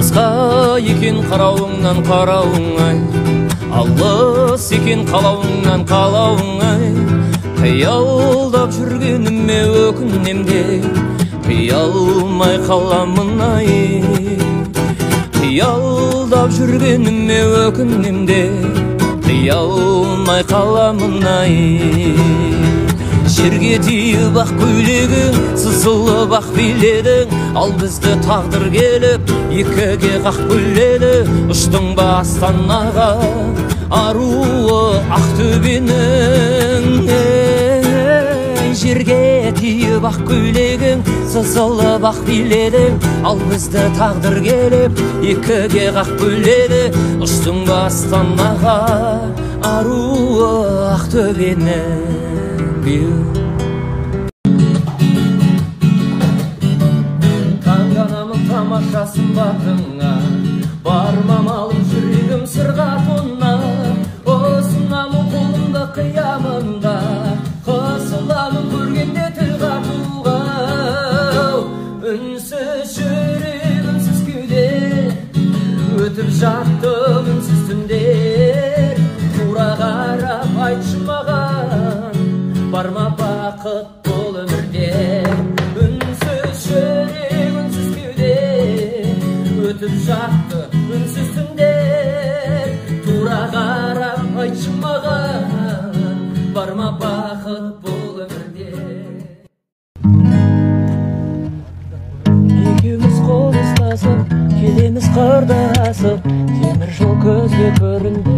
алысқа екен қарауыңнан қарауың ай, алыс екен қалауыңнан қалауың ай. Қиялдап жүргеніме өкінем де, қия алмай қаламын ай. Қиялдап жүргеніме өкінем де, қия алмай қаламын ай. Жерге тиіп ақ көйлегің, сызылып ақ биледің, ал бізді тағдыр келіп екіге қақ бөледі. Ұштың ба Астанаға аруы Ақтөбенің. Жерге тиіп ақ көйлегің, сызылып ақ биледің, ал бізді тағдыр келіп екіге қақ бөледі. Ұштың ба Астанаға аруы Ақтөбенің. Таңғанамын тамашасын батыңа, бармам алып жүрегім сырға тонна. Осынамын қолымда қиямында, қысыламын көргенде тіл қатуға. Үнсіз жүрек, үнсіз кеуде, өтіп жатты үнсіз түндер. Тура қарап айтшы маған, бар ма бақыт бұл өмірде? Үнсіз жүрек, үнсіз кеуде, өтіп жатты үнсіз түндер. Тура қарап айтшы маған, бар ма бақыт бұл өмірде? Екеуміз қол ұстасып, келеміз қырды асып, темір жол көзге көрінді.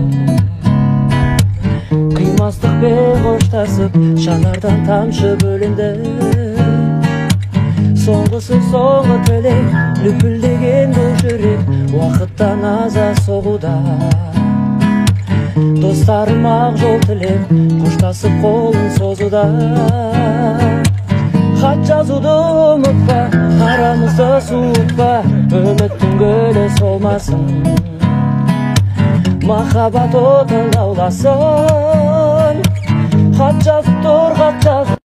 Қимастықпен қоштасып, жанардан тамшы бөлінді. Соңғысы соңғы тілек, лүпілдеген бұл жүрек, уақыттан аза соғуда. Достарым ақ жол тілеп, қоштасып қолын созуда. Хат жазуды ұмытпа, арамызды суытпа, үміттің гүлі солмасын. Махаббат отын лауласын.